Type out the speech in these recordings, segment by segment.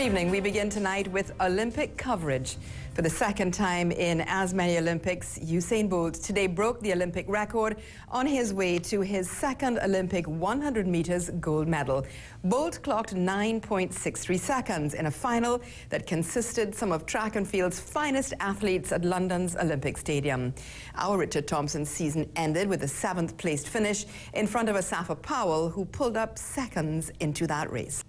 evening. We begin tonight with Olympic coverage. For the second time in as many Olympics, Usain Bolt today broke the Olympic record on his way to his second Olympic 100 meters gold medal. Bolt clocked 9.63 seconds in a final that consisted some of track and field's finest athletes at London's Olympic Stadium. Our Richard Thompson's season ended with a 7th placed finish in front of Asafa Powell, who pulled up seconds into that race.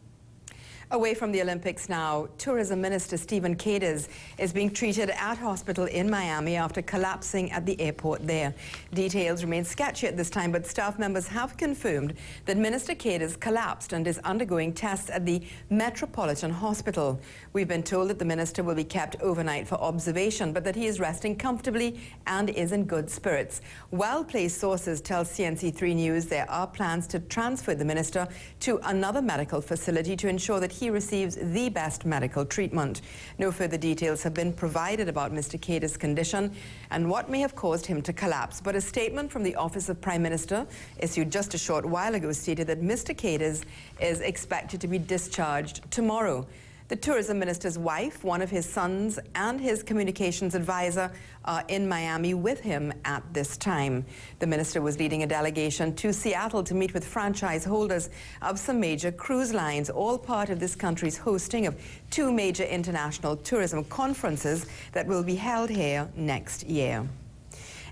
Away from the Olympics now, Tourism Minister Stephen Cadiz is being treated at hospital in Miami after collapsing at the airport there. Details remain sketchy at this time, but staff members have confirmed that Minister Cadiz collapsed and is undergoing tests at the Metropolitan Hospital. We've been told that the minister will be kept overnight for observation, but that he is resting comfortably and is in good spirits. Well-placed sources tell CNC3 News there are plans to transfer the minister to another medical facility to ensure that he receives the best medical treatment. No further details have been provided about Mr. Cadiz's condition and what may have caused him to collapse, but a statement from the Office of Prime Minister issued just a short while ago stated that Mr. Cadiz is expected to be discharged tomorrow. The tourism minister's wife, one of his sons, and his communications advisor are in Miami with him at this time. The minister was leading a delegation to Seattle to meet with franchise holders of some major cruise lines, all part of this country's hosting of 2 major international tourism conferences that will be held here next year.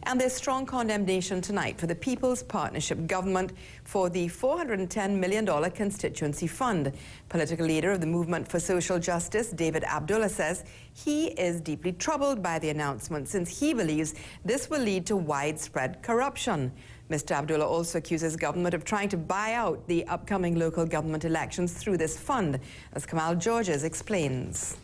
And there's strong condemnation tonight for the People's Partnership government for the $410 million constituency fund. Political leader of the Movement for Social Justice, David Abdullah, says he is deeply troubled by the announcement since he believes this will lead to widespread corruption. Mr. Abdullah also accuses government of trying to buy out the upcoming local government elections through this fund, as Kamal Georges explains.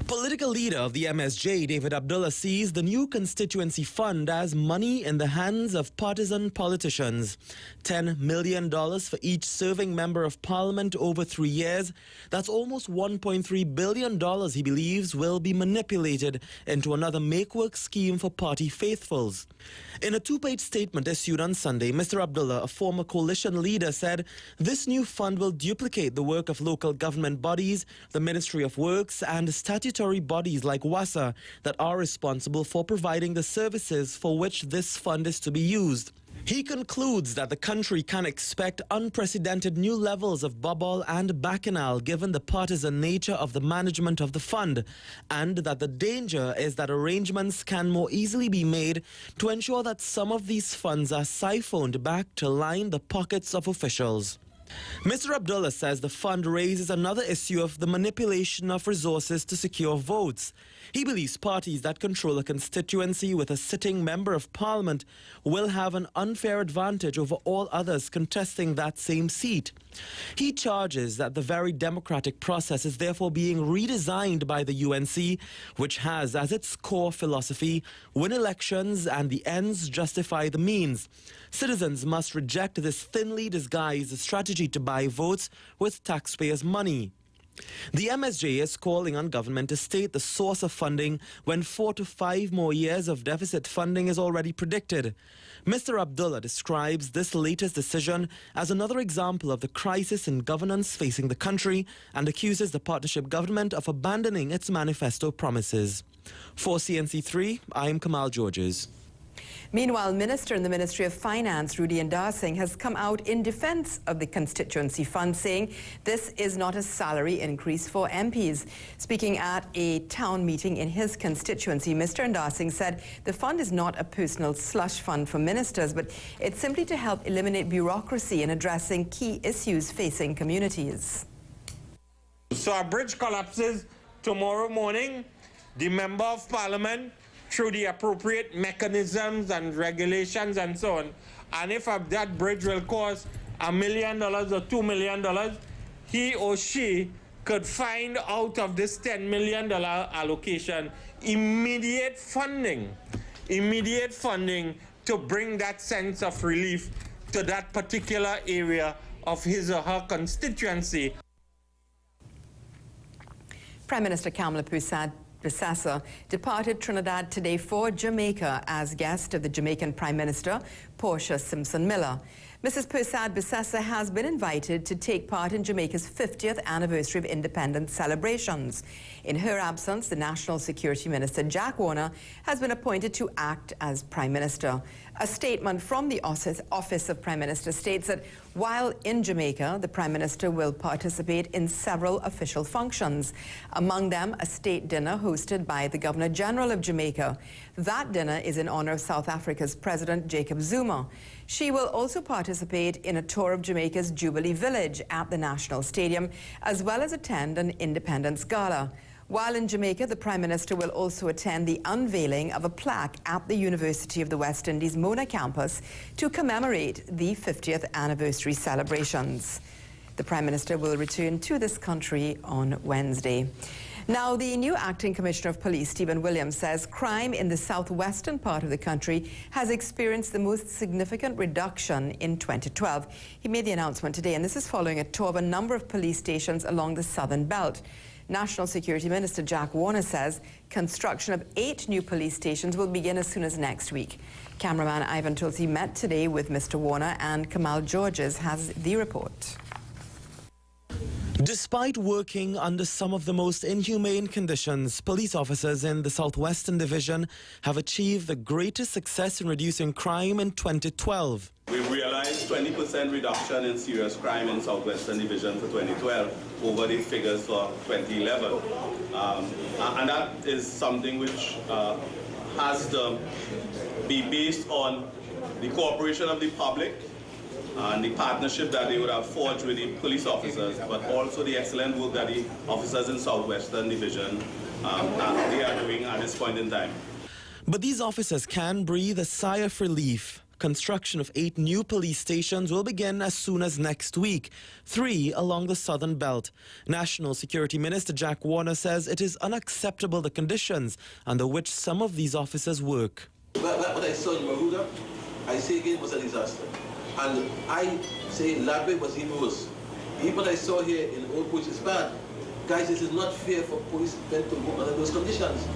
Political leader of the MSJ, David Abdullah, sees the new constituency fund as money in the hands of partisan politicians. $10 million for each serving member of parliament over 3 years. That's almost $1.3 billion he believes will be manipulated into another make-work scheme for party faithfuls. In a 2-page statement issued on Sunday, Mr. Abdullah, a former coalition leader, said this new fund will duplicate the work of local government bodies, the Ministry of Works, and statutory bodies like WASA that are responsible for providing the services for which this fund is to be used. He concludes that the country can expect unprecedented new levels of bubble and bacchanal given the partisan nature of the management of the fund, and that the danger is that arrangements can more easily be made to ensure that some of these funds are siphoned back to line the pockets of officials. Mr. Abdullah says the fund raises another issue of the manipulation of resources to secure votes. He believes parties that control a constituency with a sitting member of parliament will have an unfair advantage over all others contesting that same seat. He charges that the very democratic process is therefore being redesigned by the UNC, which has as its core philosophy, win elections and the ends justify the means. Citizens must reject this thinly disguised strategy to buy votes with taxpayers' money. The MSJ is calling on government to state the source of funding when 4 to 5 more years of deficit funding is already predicted. Mr. Abdullah describes this latest decision as another example of the crisis in governance facing the country and accuses the partnership government of abandoning its manifesto promises. For CNC3, I'm Kamal Georges. Meanwhile, Minister in the Ministry of Finance, Rudi Indarasinghe, has come out in defense of the constituency fund, saying this is not a salary increase for MPs. Speaking at a town meeting in his constituency, Mr. Indarasinghe said the fund is not a personal slush fund for ministers, but it's simply to help eliminate bureaucracy in addressing key issues facing communities. So a bridge collapses tomorrow morning. The Member of Parliament, through the appropriate mechanisms and regulations and so on, and if that bridge will cost $1 million or $2 million, he or she could find out of this $10 million allocation immediate funding to bring that sense of relief to that particular area of his or her constituency. Prime Minister Kamala Persasa departed Trinidad today for Jamaica as guest of the Jamaican Prime Minister, Portia Simpson Miller. Mrs. Persad Bissessa has been invited to take part in Jamaica's 50th anniversary of independence celebrations. In her absence, the National Security Minister, Jack Warner, has been appointed to act as Prime Minister. A statement from the Office of Prime Minister states that while in Jamaica, the Prime Minister will participate in several official functions, among them a state dinner hosted by the Governor-General of Jamaica. That dinner is in honor of South Africa's President Jacob Zuma. She will also participate in a tour of Jamaica's Jubilee Village at the National Stadium, as well as attend an Independence Gala. While in Jamaica, the Prime Minister will also attend the unveiling of a plaque at the University of the West Indies Mona campus to commemorate the 50th anniversary celebrations. The Prime Minister will return to this country on Wednesday. Now, the new Acting Commissioner of Police, Stephen Williams, says crime in the southwestern part of the country has experienced the most significant reduction in 2012. He made the announcement today, and this is following a tour of a number of police stations along the southern belt. National Security Minister Jack Warner says construction of 8 new police stations will begin as soon as next week. Cameraman Ivan Tulsi met today with Mr. Warner, and Kamal Georges has the report. Despite working under some of the most inhumane conditions, police officers in the Southwestern Division have achieved the greatest success in reducing crime in 2012. We realized 20% reduction in serious crime in Southwestern Division for 2012 over the figures for 2011. And that is something which has to be based on the cooperation of the public and the partnership that they would have forged with the police officers, but also the excellent work that the officers in Southwestern Division they are doing at this point in time. But these officers can breathe a sigh of relief. Construction of 8 new police stations will begin as soon as next week, 3 along the southern belt. National Security Minister Jack Warner says it is unacceptable the conditions under which some of these officers work. What I saw in Maruda, I say again, was a disaster. And I say Labbe was even worse. Even what I saw here in Old Poach is bad. Guys, this is not fair for policemen to work under those conditions.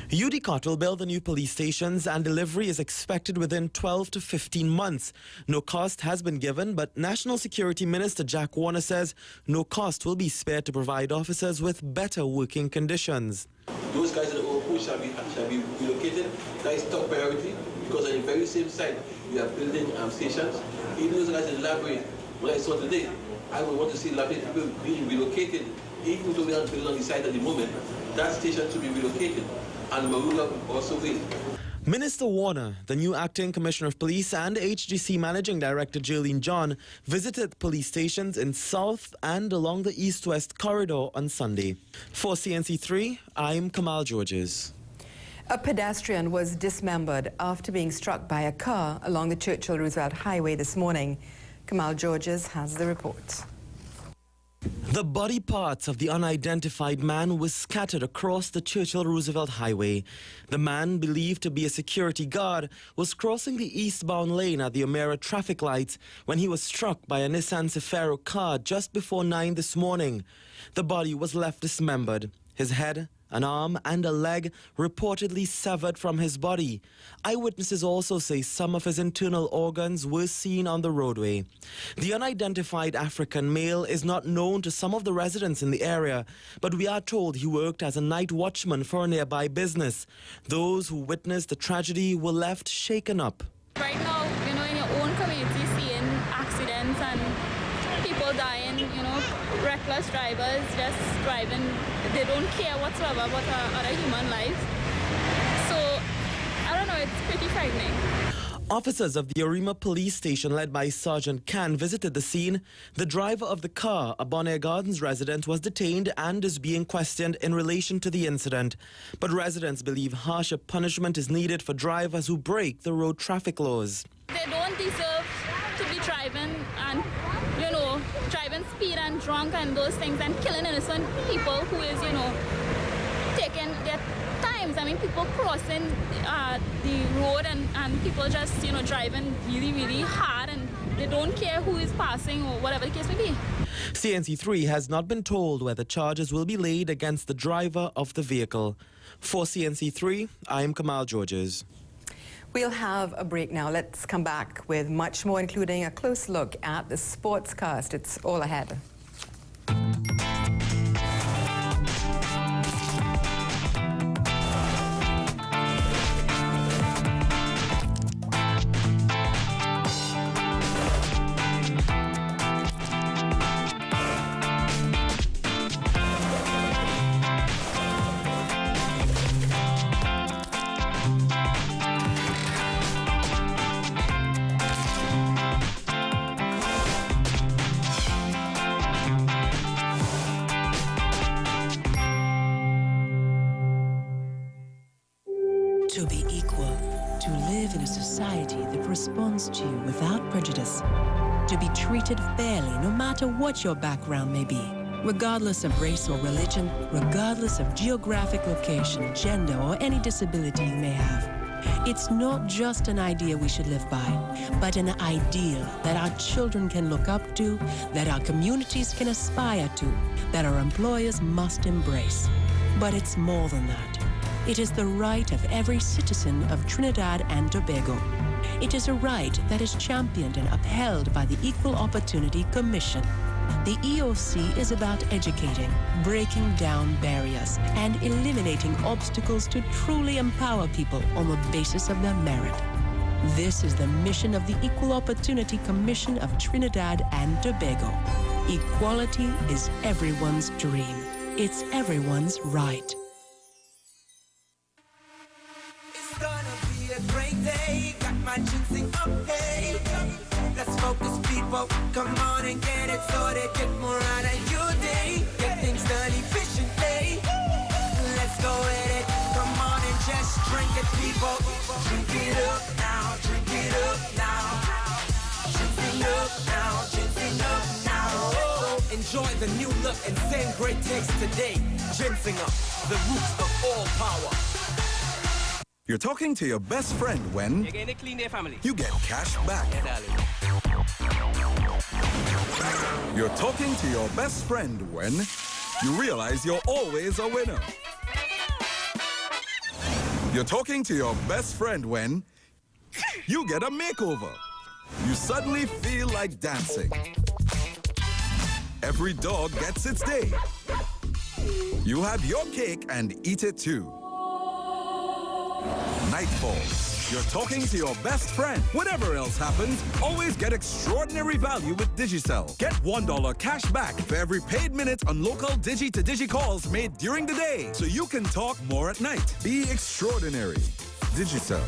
UDCOT will build the new police stations, and delivery is expected within 12 to 15 months. No cost has been given, but National Security Minister Jack Warner says no cost will be spared to provide officers with better working conditions. Those guys in the Old Poach shall be relocated. That is top priority, because on the very same site we are building stations. Even those guys in Labbe, what I saw today, I would want to see Labbe people being relocated. Even though we are building on the site at the moment, that station should be relocated, and Marula will also wait. Minister Warner, the new Acting Commissioner of Police, and HGC Managing Director Jerlene John visited police stations in South and along the East-West corridor on Sunday. For CNC3, I'm Kamal Georges. A pedestrian was dismembered after being struck by a car along the Churchill Roosevelt Highway this morning. Kamal Georges has the report. The body parts of the unidentified man were scattered across the Churchill Roosevelt Highway. The man, believed to be a security guard, was crossing the eastbound lane at the O'Meara traffic lights when he was struck by a Nissan Cefiro car just before 9 this morning. The body was left dismembered. His head, an arm and a leg reportedly severed from his body. Eyewitnesses also say some of his internal organs were seen on the roadway. The unidentified African male is not known to some of the residents in the area, but we are told he worked as a night watchman for a nearby business. Those who witnessed the tragedy were left shaken up. Right now, in your own community, seeing accidents and people dying, reckless drivers just driving, they don't care whatsoever about other human lives. So, I don't know, it's pretty frightening. Officers of the Arima police station led by Sergeant Khan visited the scene. The driver of the car, a Bonaire Gardens resident, was detained and is being questioned in relation to the incident. But residents believe harsher punishment is needed for drivers who break the road traffic laws. They don't deserve to be driving and, driving speed and drunk and those things and killing innocent people who is, taking their times. I mean, people crossing the road and people just, driving really, really hard and they don't care who is passing or whatever the case may be. CNC3 has not been told whether charges will be laid against the driver of the vehicle. For CNC3, I am Kamal Georges. We'll have a break now. Let's come back with much more, including a close look at the sportscast. It's all ahead. To be equal, to live in a society that responds to you without prejudice, to be treated fairly no matter what your background may be, regardless of race or religion, regardless of geographic location, gender, or any disability you may have. It's not just an idea we should live by, but an ideal that our children can look up to, that our communities can aspire to, that our employers must embrace. But it's more than that. It is the right of every citizen of Trinidad and Tobago. It is a right that is championed and upheld by the Equal Opportunity Commission. The EOC is about educating, breaking down barriers, and eliminating obstacles to truly empower people on the basis of their merit. This is the mission of the Equal Opportunity Commission of Trinidad and Tobago. Equality is everyone's dream. It's everyone's right. Sing up, hey, let's focus, people. Come on and get it sorted. Get more out of your day. Get things done efficiently. Let's go with it. Come on and just drink it, people. Drink it up now. Drink it up now. Ginseng up now. Ginseng up now. Enjoy the new look and same great taste today. Ginseng up, the roots of all power. You're talking to your best friend when you're going to clean their family. You get cash back. Yeah, darling. You're talking to your best friend when you realize you're always a winner. You're talking to your best friend when you get a makeover. You suddenly feel like dancing. Every dog gets its day. You have your cake and eat it too. Nightfall. You're talking to your best friend. Whatever else happens, always get extraordinary value with Digicel. Get $1 cash back for every paid minute on local Digi-to-Digi calls made during the day, so you can talk more at night. Be extraordinary. Digicel.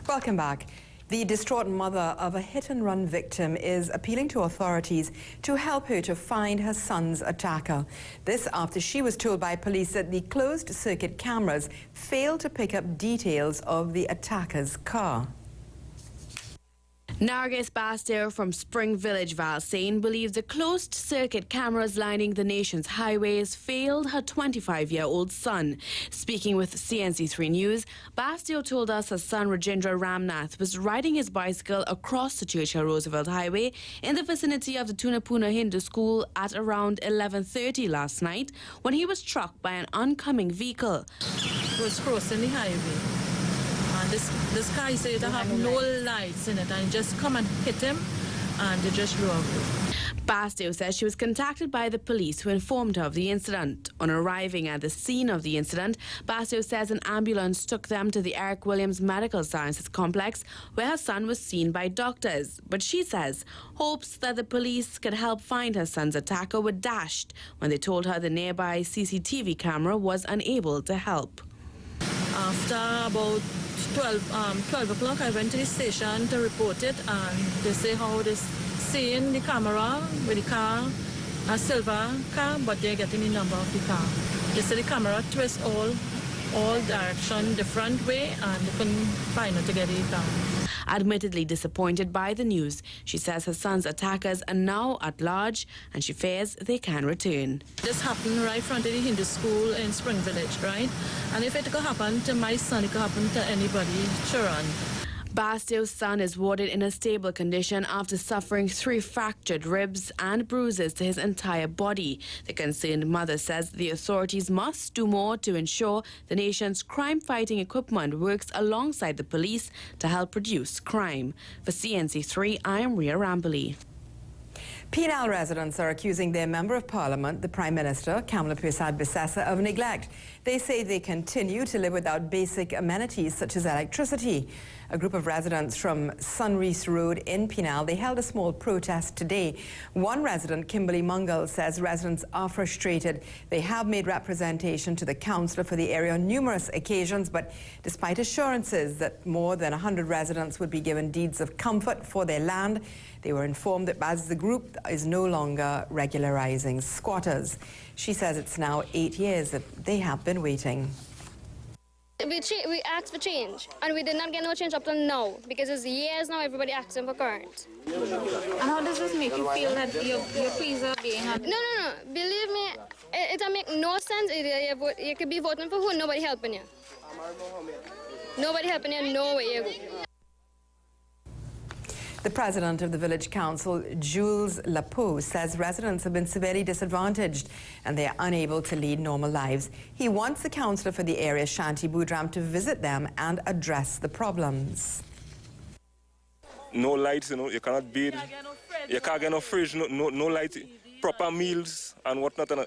Welcome back. The distraught mother of a hit-and-run victim is appealing to authorities to help her to find her son's attacker. This after she was told by police that the closed-circuit cameras failed to pick up details of the attacker's car. Nargis Bastero from Spring Village, Valsayn, believes the closed-circuit cameras lining the nation's highways failed her 25-year-old son. Speaking with CNC3 News, Bastero told us her son Rajendra Ramnath was riding his bicycle across the Churchill Roosevelt Highway in the vicinity of the Tunapuna Hindu School at around 11:30 last night when he was struck by an oncoming vehicle. He was crossing the highway. And this car said to have no lights in it, and just come and hit him, and they just drove away. Bastero says she was contacted by the police who informed her of the incident. On arriving at the scene of the incident, Bastero says an ambulance took them to the Eric Williams Medical Sciences Complex, where her son was seen by doctors. But she says hopes that the police could help find her son's attacker were dashed when they told her the nearby CCTV camera was unable to help. After about 12 o'clock, I went to the station to report it, and they say how they seeing the camera with the car, a silver car, but they're getting the number of the car. They say the camera twists all direction different way, and they couldn't find it to get the car. Admittedly disappointed by the news, she says her son's attackers are now at large and she fears they can return. This happened right in front of the Hindu school in Spring Village, right? And if it could happen to my son, it could happen to anybody, Sharon. Bastio's son is warded in a stable condition after suffering 3 fractured ribs and bruises to his entire body. The concerned mother says the authorities must do more to ensure the nation's crime-fighting equipment works alongside the police to help reduce crime. For CNC3, I am Ria Ramboli. Penal residents are accusing their Member of Parliament, the Prime Minister, Kamala Persad-Bissessar, of neglect. They say they continue to live without basic amenities such as electricity. A group of residents from Sunreese Road in Penal, they held a small protest today. One resident, Kimberly Mungle, says residents are frustrated. They have made representation to the councillor for the area on numerous occasions, but despite assurances that more than 100 residents would be given deeds of comfort for their land, they were informed that as the group is no longer regularizing squatters. She says it's now 8 years that they have been waiting. We asked for change, and we did not get no change up till now, because it's years now everybody asking for current. And how does this make you feel that your pleas are being handled? No. Believe me, it don't make no sense. You could be voting for who, nobody helping you. Nobody helping you, no way you go. The president of the village council, Jules Lapeau, says residents have been severely disadvantaged and they are unable to lead normal lives. He wants the councillor for the area, Shanti Budram, to visit them and address the problems. No lights, you cannot bathe. You can't get no fridge, no light, proper meals and whatnot. Children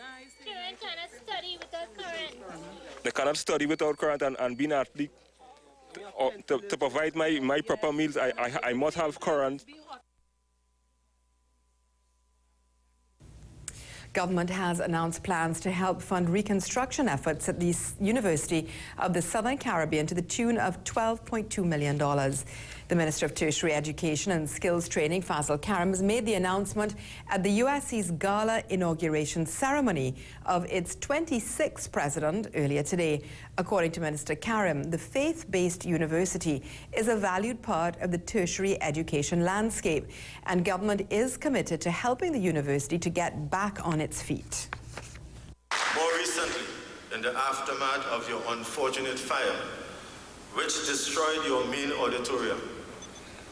cannot study without current. They cannot study without current and being athlete. To provide my proper meals, I must have current. Government has announced plans to help fund reconstruction efforts at the University of the Southern Caribbean to the tune of $12.2 million. The Minister of Tertiary Education and Skills Training, Fazal Karim, has made the announcement at the USC's gala inauguration ceremony of its 26th president earlier today. According to Minister Karim, the faith-based university is a valued part of the tertiary education landscape, and government is committed to helping the university to get back on its feet. More recently, in the aftermath of your unfortunate fire, which destroyed your main auditorium,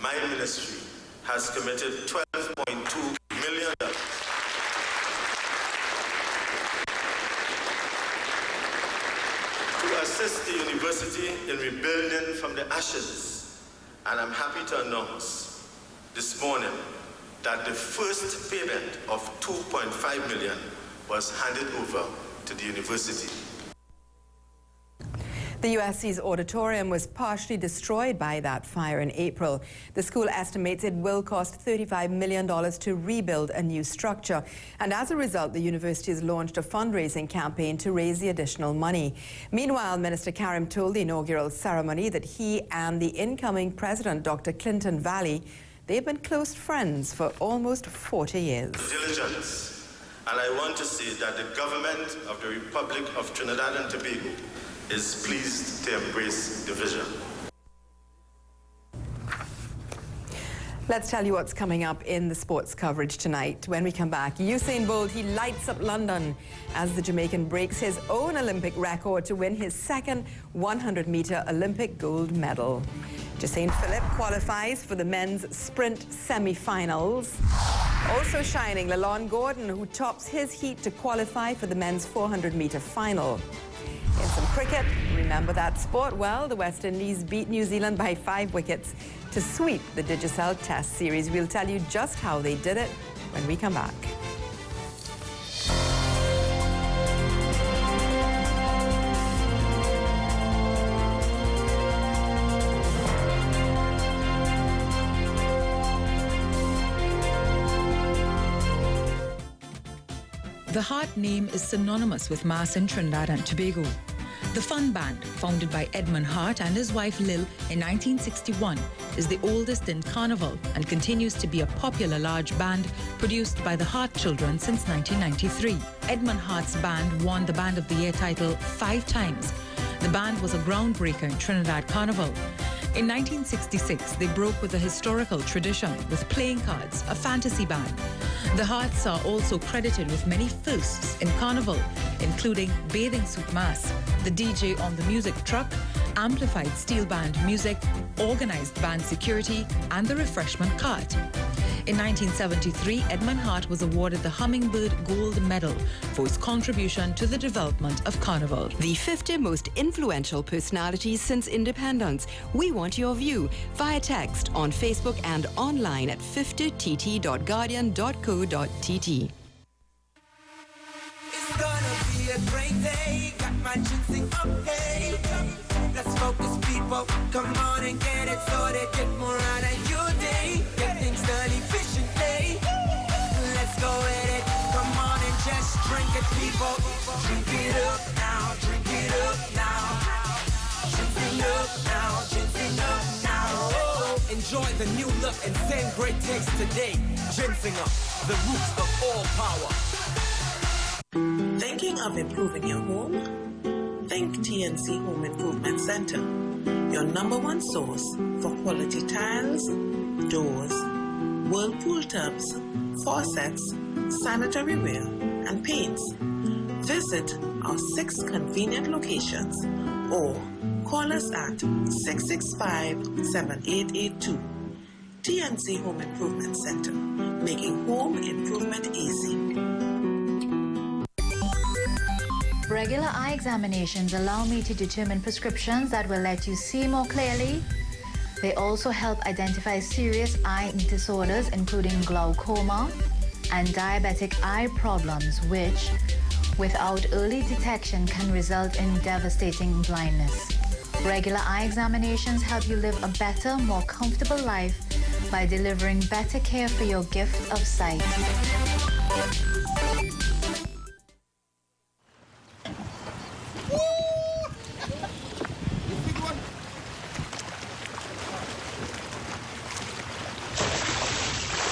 my ministry has committed $12.2 million to assist the university in rebuilding from the ashes. And I'm happy to announce this morning that the first payment of $2.5 million was handed over to the university. The USC's auditorium was partially destroyed by that fire in April. The school estimates it will cost $35 million to rebuild a new structure. And as a result, the university has launched a fundraising campaign to raise the additional money. Meanwhile, Minister Karim told the inaugural ceremony that he and the incoming president, Dr. Clinton Valley, they've been close friends for almost 40 years. Diligence. And I want to say that the government of the Republic of Trinidad and Tobago is pleased to embrace the vision. Let's tell you what's coming up in the sports coverage tonight. When we come back, Usain Bolt, he lights up London as the Jamaican breaks his own Olympic record to win his second 100-meter Olympic gold medal. Jasaint Philip qualifies for the men's sprint semi-finals. Also shining, Lalon Gordon, who tops his heat to qualify for the men's 400-meter final. In some cricket, remember that sport? Well, the West Indies beat New Zealand by 5 wickets to sweep the Digicel Test Series. We'll tell you just how they did it when we come back. The Heart name is synonymous with mass in Trinidad and Tobago. The Fun Band, founded by Edmund Hart and his wife Lil in 1961, is the oldest in Carnival and continues to be a popular large band produced by the Hart children since 1993. Edmund Hart's band won the Band of the Year title 5 times. The band was a groundbreaker in Trinidad Carnival. In 1966, they broke with a historical tradition with Playing Cards, a fantasy band. The Hearts are also credited with many firsts in Carnival, including Bathing Suit Mass, the DJ on the music truck, amplified steel band music, organized band security, and the refreshment cart. In 1973, Edmund Hart was awarded the Hummingbird Gold Medal for his contribution to the development of Carnival. The 50 most influential personalities since independence. We want your view via text on Facebook and online at 50tt.guardian.co.tt. It's gonna be a great day. Got my ginseng up, hey. Let's focus, people. Come on and get it sorted. Get more out of your day. Get things done efficiently. Let's go with it. Come on and just drink it, people. Drink it up now. Drink it up now. Ginseng up now. Ginseng up now. Oh. Enjoy the new look and same great taste today. Ginseng up, the roots of all power. Thinking of improving your home? Think TNC Home Improvement Center, your #1 source for quality tiles, doors, whirlpool tubs, faucets, sanitary ware, and paints. Visit our 6 convenient locations or call us at 665-7882. TNC Home Improvement Center, making home improvement easy. Regular eye examinations allow me to determine prescriptions that will let you see more clearly. They also help identify serious eye disorders, including glaucoma and diabetic eye problems, which, without early detection, can result in devastating blindness. Regular eye examinations help you live a better, more comfortable life by delivering better care for your gift of sight.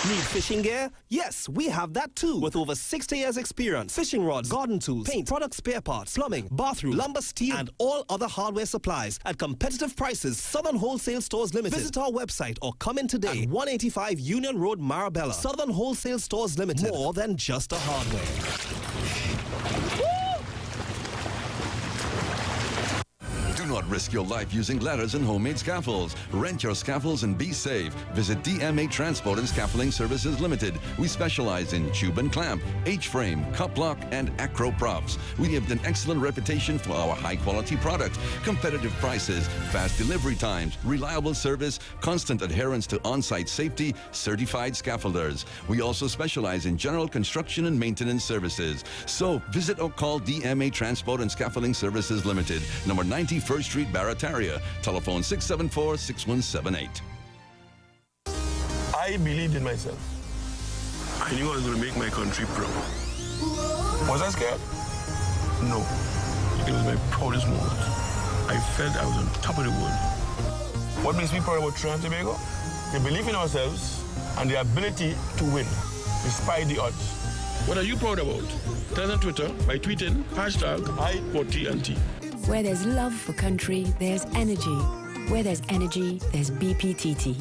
Need fishing gear? Yes, we have that too. With over 60 years experience, fishing rods, garden tools, paint, product spare parts, plumbing, bathroom, lumber, steel, and all other hardware supplies at competitive prices. Southern Wholesale Stores Limited. Visit our website or come in today at 185 Union Road, Marabella. Southern Wholesale Stores Limited. More than just a hardware. Do not risk your life using ladders and homemade scaffolds. Rent your scaffolds and be safe. Visit DMA Transport and Scaffolding Services Limited. We specialize in tube and clamp, H-frame, cup lock, and acro props. We have an excellent reputation for our high-quality products, competitive prices, fast delivery times, reliable service, constant adherence to on-site safety, certified scaffolders. We also specialize in general construction and maintenance services. So visit or call DMA Transport and Scaffolding Services Limited, number 91st Street, Barataria. Telephone 674-6178. I believed in myself. I knew I was going to make my country proud. Was I scared? No. It was my proudest moment. I felt I was on top of the world. What makes me proud about Trinidad and Tobago? The belief in ourselves and the ability to win, despite the odds. What are you proud about? Tell us on Twitter by tweeting #I4TNT. Where there's love for country, there's energy. Where there's energy, there's BPTT.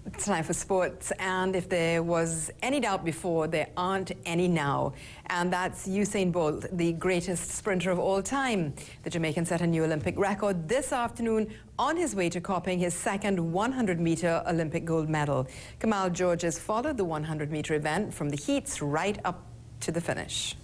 It's time for sports, and if there was any doubt before, there aren't any now. And that's Usain Bolt, the greatest sprinter of all time. The Jamaican set a new Olympic record this afternoon on his way to copying his second 100-meter Olympic gold medal. Kamal Georges followed the 100-meter event from the heats right up to the finish.